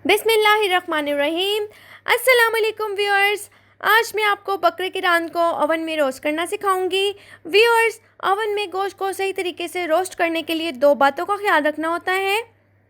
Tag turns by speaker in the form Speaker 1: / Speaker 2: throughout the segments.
Speaker 1: बिस्मिल्लाहिर्रहमानिर्रहीम। अस्सलाम वालेकुम व्यूअर्स। आज मैं आपको बकरे की रान को ओवन में रोस्ट करना सिखाऊंगी। व्यूअर्स, ओवन में गोश्त को सही तरीके से रोस्ट करने के लिए दो बातों का ख्याल रखना होता है।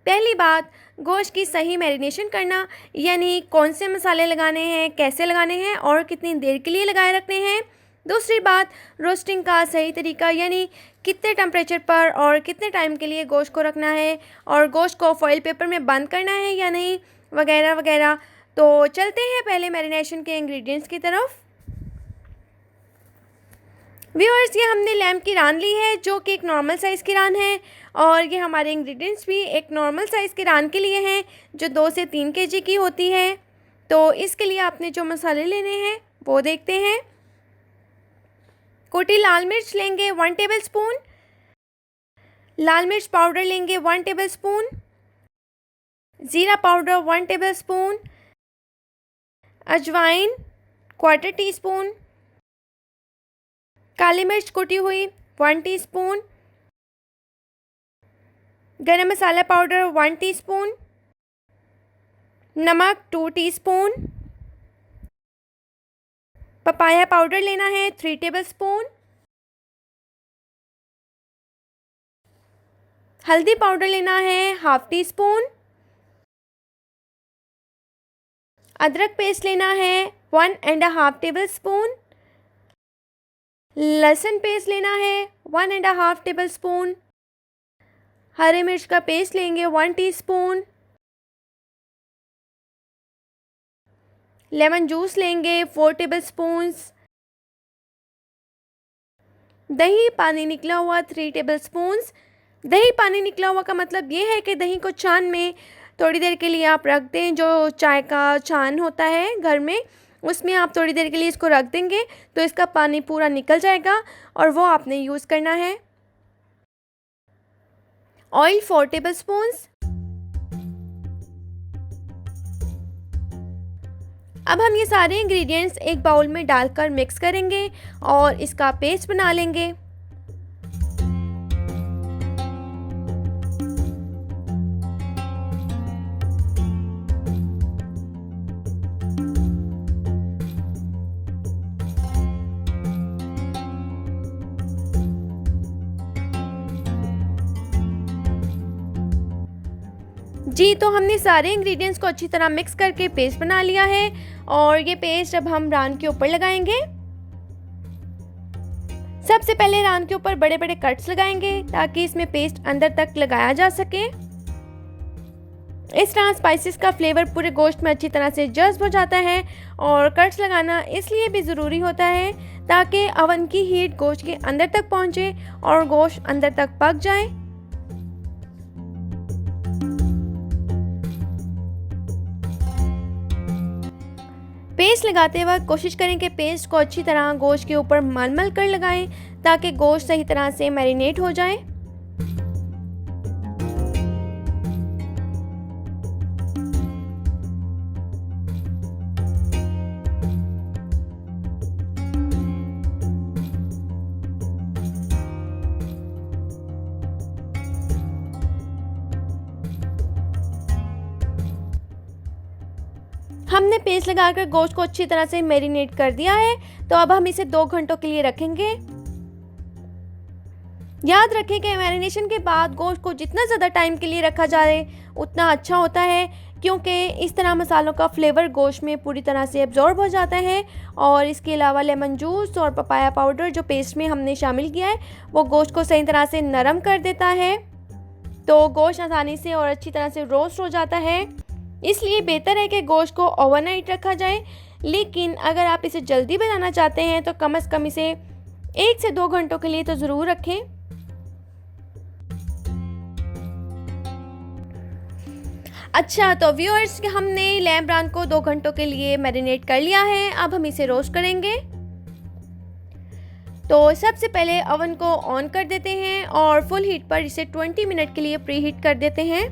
Speaker 1: पहली बात, गोश्त की सही मैरिनेशन करना, यानी कौन से मसाले लगाने हैं, कैसे लगाने हैं और कितनी देर के लिए लगाए रखने हैं। दूसरी बात, रोस्टिंग का सही तरीका, यानी कितने टेम्परेचर पर और कितने टाइम के लिए गोश्त को रखना है और गोश्त को फॉइल पेपर में बंद करना है या नहीं, वगैरह वगैरह। तो चलते हैं पहले मैरिनेशन के इंग्रेडिएंट्स की तरफ। व्यूअर्स, ये हमने लैम्ब की रान ली है जो कि एक नॉर्मल साइज़ की रान है, और ये हमारे इंग्रेडिएंट्स भी एक नॉर्मल साइज़ की रान के लिए हैं जो 2 से 3 केजी की होती है। तो इसके लिए आपने जो मसाले लेने हैं वो देखते हैं। कुटी लाल मिर्च लेंगे 1 टेबलस्पून, लाल मिर्च पाउडर लेंगे 1 टेबलस्पून, ज़ीरा पाउडर 1 टेबलस्पून, अजवाइन 1/4 टीस्पून, काली मिर्च कुटी हुई 1 टीस्पून, गरम मसाला पाउडर 1 टीस्पून, नमक 2 टीस्पून, पपाया पाउडर लेना है 3 टेबलस्पून, हल्दी पाउडर लेना है 1/2 टीस्पून, अदरक पेस्ट लेना है 1.5 टेबलस्पून, लहसुन पेस्ट लेना है 1.5 टेबलस्पून, हरी मिर्च का पेस्ट लेंगे 1 टीस्पून, लेमन जूस लेंगे 4 टेबलस्पून्स, दही पानी निकला हुआ 3 टेबलस्पून्स। दही पानी निकला हुआ का मतलब ये है कि दही को छान में थोड़ी देर के लिए आप रख दें। जो चाय का छान होता है घर में, उसमें आप थोड़ी देर के लिए इसको रख देंगे तो इसका पानी पूरा निकल जाएगा और वो आपने यूज़ करना है। Oil 4 tablespoons. अब हम ये सारे इंग्रेडिएंट्स एक बाउल में डालकर मिक्स करेंगे और इसका पेस्ट बना लेंगे। जी, तो हमने सारे इंग्रेडिएंट्स को अच्छी तरह मिक्स करके पेस्ट बना लिया है और ये पेस्ट अब हम रान के ऊपर लगाएंगे। सबसे पहले रान के ऊपर बड़े बड़े कट्स लगाएंगे ताकि इसमें पेस्ट अंदर तक लगाया जा सके। इस तरह स्पाइसेस का फ्लेवर पूरे गोश्त में अच्छी तरह से जज्ब हो जाता है, और कट्स लगाना इसलिए भी ज़रूरी होता है ताकि ओवन की हीट गोश्त के अंदर तक पहुँचे और गोश्त अंदर तक पक जाए। पेस्ट लगाते वक्त कोशिश करें कि पेस्ट को अच्छी तरह गोश्त के ऊपर मल मल कर लगाएं ताकि गोश्त सही तरह से मैरिनेट हो जाए। हमने पेस्ट लगाकर गोश्त को अच्छी तरह से मैरिनेट कर दिया है, तो अब हम इसे 2 घंटों के लिए रखेंगे। याद रखें कि मैरिनेशन के बाद गोश्त को जितना ज़्यादा टाइम के लिए रखा जाए उतना अच्छा होता है, क्योंकि इस तरह मसालों का फ्लेवर गोश्त में पूरी तरह से एब्जॉर्ब हो जाता है। और इसके अलावा लेमन जूस और पपाया पाउडर जो पेस्ट में हमने शामिल किया है वो गोश्त को सही तरह से नरम कर देता है, तो गोश्त आसानी से और अच्छी तरह से रोस्ट हो जाता है। इसलिए बेहतर है कि गोश्त को ओवरनाइट रखा जाए, लेकिन अगर आप इसे जल्दी बनाना चाहते हैं तो कम से कम इसे 1 से 2 घंटों के लिए तो ज़रूर रखें। अच्छा, तो व्यूअर्स, हमने लैम्ब रान को 2 घंटों के लिए मैरिनेट कर लिया है। अब हम इसे रोस्ट करेंगे। तो सबसे पहले ओवन को ऑन कर देते हैं और फुल हीट पर इसे 20 मिनट के लिए प्री हीट कर देते हैं।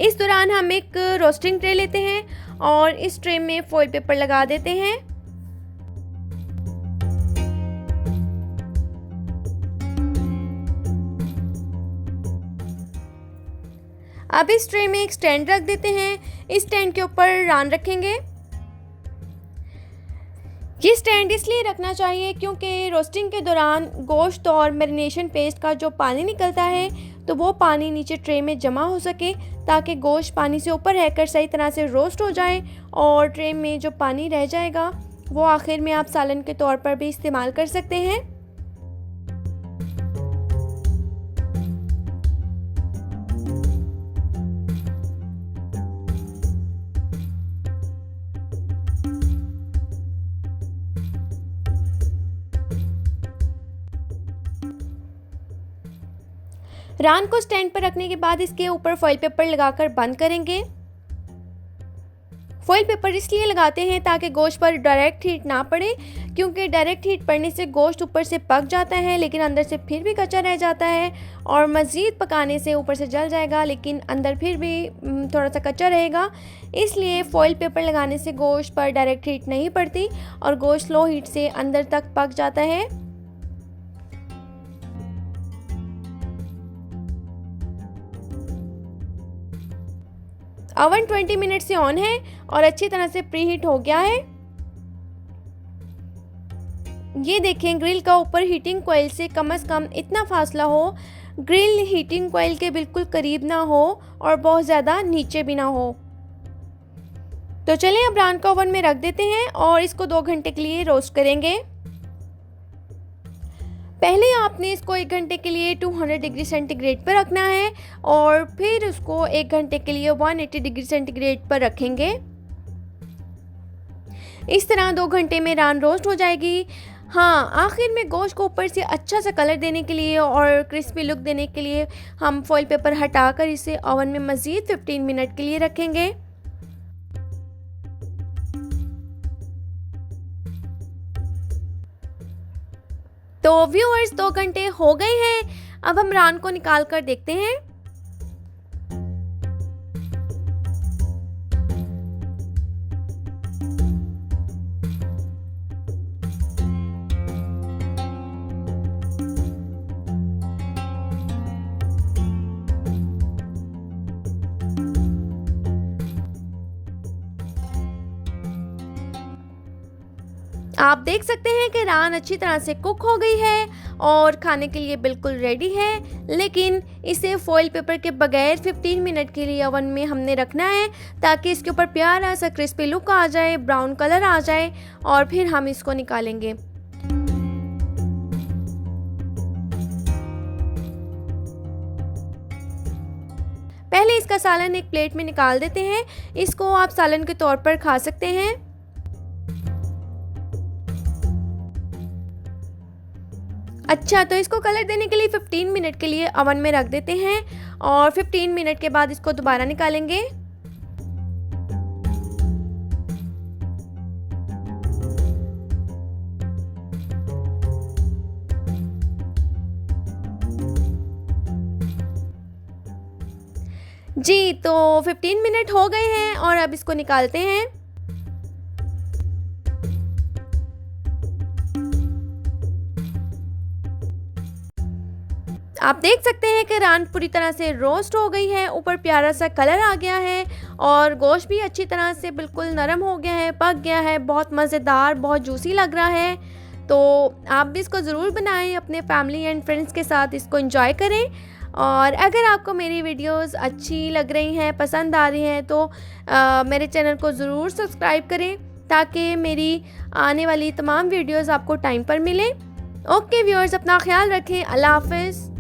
Speaker 1: इस दौरान हम एक रोस्टिंग ट्रे लेते हैं और इस ट्रे में फॉइल पेपर लगा देते हैं। अब इस ट्रे में एक स्टैंड रख देते हैं। इस स्टैंड के ऊपर रान रखेंगे। ये स्टैंड इसलिए रखना चाहिए क्योंकि रोस्टिंग के दौरान गोश्त और मैरिनेशन पेस्ट का जो पानी निकलता है तो वो पानी नीचे ट्रे में जमा हो सके, ताकि गोश्त पानी से ऊपर रहकर सही तरह से रोस्ट हो जाए और ट्रे में जो पानी रह जाएगा वो आखिर में आप सालन के तौर पर भी इस्तेमाल कर सकते हैं। रान को स्टैंड पर रखने के बाद इसके ऊपर फॉइल पेपर लगाकर बंद करेंगे। फॉइल पेपर इसलिए लगाते हैं ताकि गोश्त पर डायरेक्ट हीट ना पड़े, क्योंकि डायरेक्ट हीट पड़ने से गोश्त ऊपर से पक जाता है लेकिन अंदर से फिर भी कच्चा रह जाता है, और मज़ीद पकाने से ऊपर से जल जाएगा लेकिन अंदर फिर भी थोड़ा सा कच्चा रहेगा। इसलिए फॉइल पेपर लगाने से गोश्त पर डायरेक्ट हीट नहीं पड़ती और गोश्त लो हीट से अंदर तक पक जाता है। ओवन 20 मिनट से ऑन है और अच्छी तरह से प्री हीट हो गया है। ये देखें, ग्रिल का ऊपर हीटिंग कॉइल से कम से कम इतना फासला हो, ग्रिल हीटिंग कॉइल के बिल्कुल करीब ना हो और बहुत ज़्यादा नीचे भी ना हो। तो चलें अब रान को ओवन में रख देते हैं और इसको 2 घंटे के लिए रोस्ट करेंगे। पहले आपने इसको 1 घंटे के लिए 200 डिग्री सेंटीग्रेड पर रखना है और फिर उसको 1 घंटे के लिए 180 डिग्री सेंटीग्रेड पर रखेंगे। इस तरह 2 घंटे में रान रोस्ट हो जाएगी। हाँ, आखिर में गोश्त को ऊपर से अच्छा सा कलर देने के लिए और क्रिस्पी लुक देने के लिए हम फॉइल पेपर हटाकर इसे ओवन में मज़ीद 15 मिनट के लिए रखेंगे। तो व्यूअर्स, 2 घंटे हो गए हैं। अब हम रान को निकाल कर देखते हैं। आप देख सकते हैं कि रान अच्छी तरह से कुक हो गई है और खाने के लिए बिल्कुल रेडी है, लेकिन इसे फॉइल पेपर के बगैर 15 मिनट के लिए ओवन में हमने रखना है ताकि इसके ऊपर प्यारा सा क्रिस्पी लुक आ जाए, ब्राउन कलर आ जाए और फिर हम इसको निकालेंगे। पहले इसका सालन एक प्लेट में निकाल देते हैं। इसको आप सालन के तौर पर खा सकते हैं। अच्छा, तो इसको कलर देने के लिए 15 मिनट के लिए ओवन में रख देते हैं और 15 मिनट के बाद इसको दोबारा निकालेंगे। जी, तो 15 मिनट हो गए हैं और अब इसको निकालते हैं। आप देख सकते हैं कि रान पूरी तरह से रोस्ट हो गई है, ऊपर प्यारा सा कलर आ गया है और गोश्त भी अच्छी तरह से बिल्कुल नरम हो गया है, पक गया है, बहुत मज़ेदार, बहुत जूसी लग रहा है। तो आप भी इसको ज़रूर बनाएं, अपने फैमिली एंड फ्रेंड्स के साथ इसको एंजॉय करें। और अगर आपको मेरी वीडियोस अच्छी लग रही हैं, पसंद आ रही हैं, तो मेरे चैनल को ज़रूर सब्सक्राइब करें ताकि मेरी आने वाली तमाम वीडियोस आपको टाइम पर मिलें। ओके व्यूअर्स, अपना ख्याल रखें। अल्लाह हाफ़िज़।